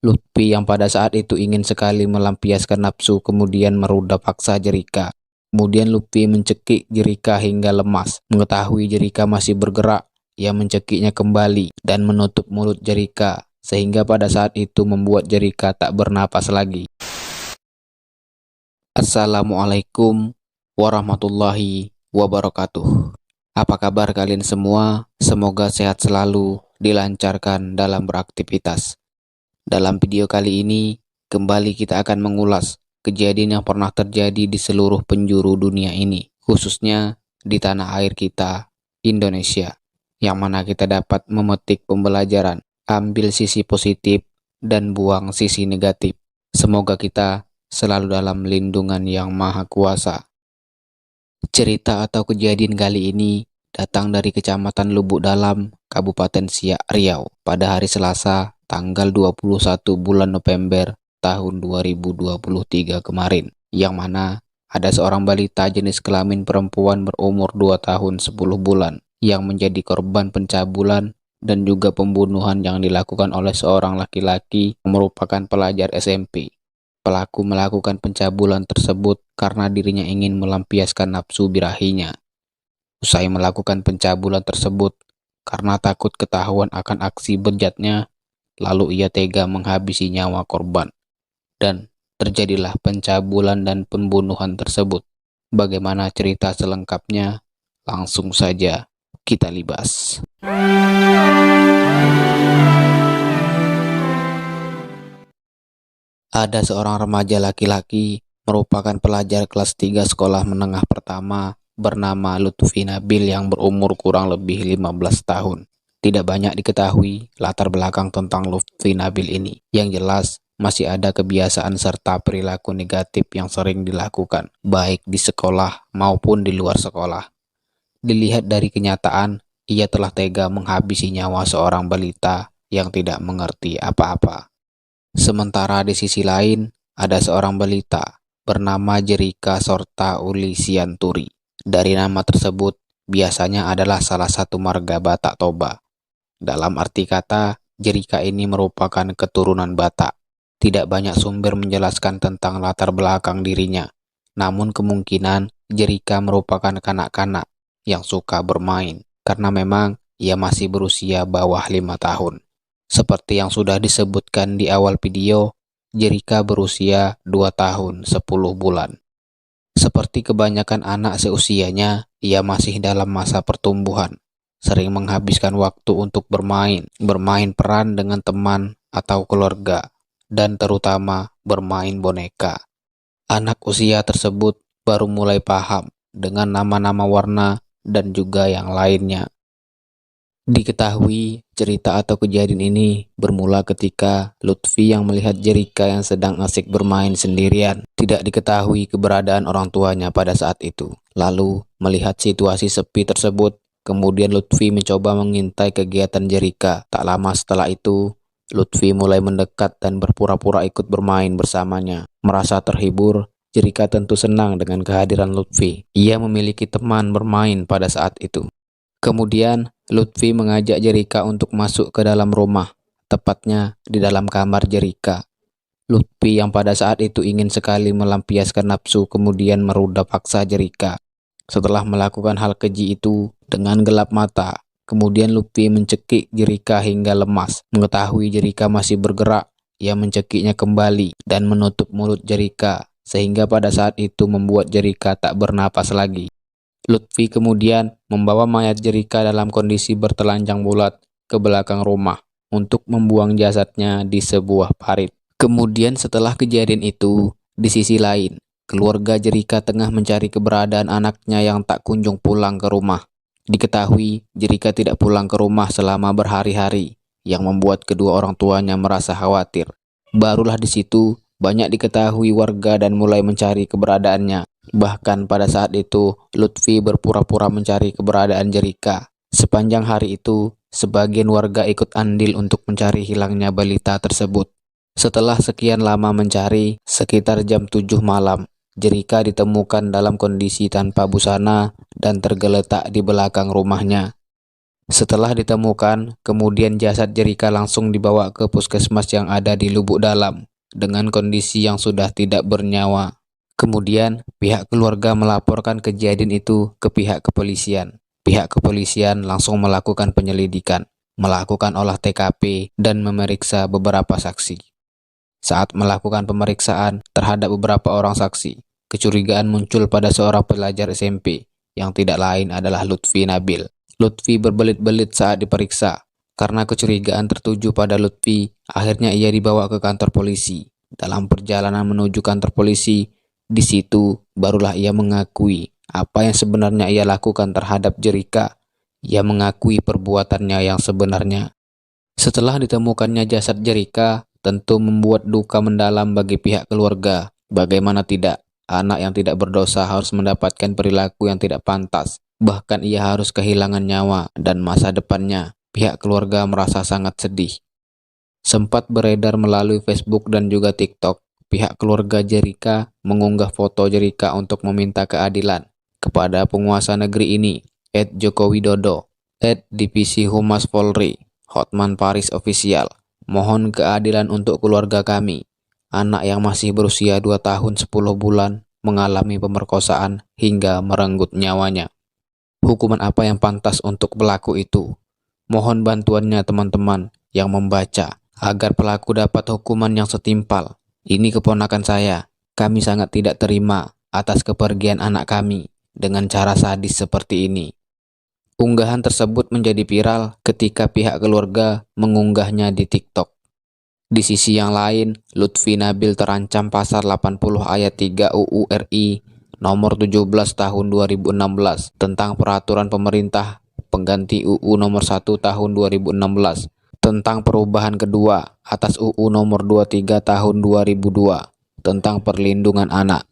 Lutfi yang pada saat itu ingin sekali melampiaskan nafsu kemudian merudah paksa Jerika. Kemudian Lutfi mencekik Jerika hingga lemas. Mengetahui Jerika masih bergerak, ia mencekiknya kembali dan menutup mulut Jerika, sehingga pada saat itu membuat Jerika tak bernapas lagi. Assalamualaikum warahmatullahi wabarakatuh. Apa kabar kalian semua? Semoga sehat selalu, dilancarkan dalam beraktivitas. Dalam video kali ini, kembali kita akan mengulas kejadian yang pernah terjadi di seluruh penjuru dunia ini, khususnya di tanah air kita, Indonesia, yang mana kita dapat memetik pembelajaran, ambil sisi positif, dan buang sisi negatif. Semoga kita selalu dalam lindungan Yang Maha Kuasa. Cerita atau kejadian kali ini datang dari Kecamatan Lubuk Dalam, Kabupaten Siak, Riau, pada hari Selasa, tanggal 21 bulan November tahun 2023 kemarin, yang mana ada seorang balita jenis kelamin perempuan berumur 2 tahun 10 bulan yang menjadi korban pencabulan dan juga pembunuhan yang dilakukan oleh seorang laki-laki yang merupakan pelajar SMP. Pelaku melakukan pencabulan tersebut karena dirinya ingin melampiaskan nafsu birahinya. Usai melakukan pencabulan tersebut, karena takut ketahuan akan aksi bejatnya, lalu ia tega menghabisi nyawa korban. Dan terjadilah pencabulan dan pembunuhan tersebut. Bagaimana cerita selengkapnya? Langsung saja kita libas. Ada seorang remaja laki-laki merupakan pelajar kelas 3 sekolah menengah pertama bernama Lutfi Nabil yang berumur kurang lebih 15 tahun. Tidak banyak diketahui latar belakang tentang Lutfi Nabil ini. Yang jelas masih ada kebiasaan serta perilaku negatif yang sering dilakukan, baik di sekolah maupun di luar sekolah. Dilihat dari kenyataan, ia telah tega menghabisi nyawa seorang balita yang tidak mengerti apa-apa. Sementara di sisi lain, ada seorang balita bernama Jerika Sorta Uli Sianturi. Dari nama tersebut, biasanya adalah salah satu marga Batak Toba. Dalam arti kata, Jerika ini merupakan keturunan Batak. Tidak banyak sumber menjelaskan tentang latar belakang dirinya. Namun kemungkinan Jerika merupakan kanak-kanak yang suka bermain, karena memang ia masih berusia bawah 5 tahun. Seperti yang sudah disebutkan di awal video, Jerika berusia 2 tahun 10 bulan. Seperti kebanyakan anak seusianya, ia masih dalam masa pertumbuhan, sering menghabiskan waktu untuk bermain peran dengan teman atau keluarga, dan terutama bermain boneka. Anak usia tersebut baru mulai paham dengan nama-nama warna dan juga yang lainnya. Diketahui cerita atau kejadian ini bermula ketika Lutfi yang melihat Jerika yang sedang asik bermain sendirian. Tidak diketahui keberadaan orang tuanya pada saat itu. Lalu melihat situasi sepi tersebut, kemudian Lutfi mencoba mengintai kegiatan Jerika. Tak lama setelah itu, Lutfi mulai mendekat dan berpura-pura ikut bermain bersamanya. Merasa terhibur, Jerika tentu senang dengan kehadiran Lutfi. Ia memiliki teman bermain pada saat itu. Kemudian Lutfi mengajak Jerika untuk masuk ke dalam rumah, tepatnya di dalam kamar Jerika. Lutfi yang pada saat itu ingin sekali melampiaskan nafsu kemudian merudah paksa Jerika. Setelah melakukan hal keji itu dengan gelap mata, kemudian Lutfi mencekik Jerika hingga lemas. Mengetahui Jerika masih bergerak, ia mencekiknya kembali dan menutup mulut Jerika, sehingga pada saat itu membuat Jerika tak bernapas lagi. Lutfi kemudian membawa mayat Jerika dalam kondisi bertelanjang bulat ke belakang rumah untuk membuang jasadnya di sebuah parit. Kemudian setelah kejadian itu, di sisi lain, keluarga Jerika tengah mencari keberadaan anaknya yang tak kunjung pulang ke rumah. Diketahui Jerika tidak pulang ke rumah selama berhari-hari, yang membuat kedua orang tuanya merasa khawatir. Barulah di situ banyak diketahui warga dan mulai mencari keberadaannya. Bahkan pada saat itu, Lutfi berpura-pura mencari keberadaan Jerika. Sepanjang hari itu, sebagian warga ikut andil untuk mencari hilangnya balita tersebut. Setelah sekian lama mencari, sekitar jam 7 malam, Jerika ditemukan dalam kondisi tanpa busana dan tergeletak di belakang rumahnya. Setelah ditemukan, kemudian jasad Jerika langsung dibawa ke puskesmas yang ada di Lubuk Dalam dengan kondisi yang sudah tidak bernyawa. Kemudian, pihak keluarga melaporkan kejadian itu ke pihak kepolisian. Pihak kepolisian langsung melakukan penyelidikan, melakukan olah TKP, dan memeriksa beberapa saksi. Saat melakukan pemeriksaan terhadap beberapa orang saksi, kecurigaan muncul pada seorang pelajar SMP yang tidak lain adalah Lutfi Nabil. Lutfi berbelit-belit saat diperiksa. Karena kecurigaan tertuju pada Lutfi, akhirnya ia dibawa ke kantor polisi. Dalam perjalanan menuju kantor polisi, di situ barulah ia mengakui apa yang sebenarnya ia lakukan terhadap Jerika. Ia mengakui perbuatannya yang sebenarnya. Setelah ditemukannya jasad Jerika, tentu membuat duka mendalam bagi pihak keluarga. Bagaimana tidak, anak yang tidak berdosa harus mendapatkan perilaku yang tidak pantas. Bahkan ia harus kehilangan nyawa dan masa depannya. Pihak keluarga merasa sangat sedih. Sempat beredar melalui Facebook dan juga TikTok, pihak keluarga Jerika mengunggah foto Jerika untuk meminta keadilan kepada penguasa negeri ini, @JokoWidodo, @Divisi Humas Polri, Hotman Paris Official. Mohon keadilan untuk keluarga kami. Anak yang masih berusia 2 tahun 10 bulan mengalami pemerkosaan hingga merenggut nyawanya. Hukuman apa yang pantas untuk pelaku itu? Mohon bantuannya teman-teman yang membaca agar pelaku dapat hukuman yang setimpal. Ini keponakan saya. Kami sangat tidak terima atas kepergian anak kami dengan cara sadis seperti ini. Unggahan tersebut menjadi viral ketika pihak keluarga mengunggahnya di TikTok. Di sisi yang lain, Lutfi Nabil terancam pasal 80 ayat 3 UU RI nomor 17 tahun 2016 tentang peraturan pemerintah pengganti UU nomor 1 tahun 2016 tentang perubahan kedua atas UU nomor 23 tahun 2002 tentang perlindungan anak.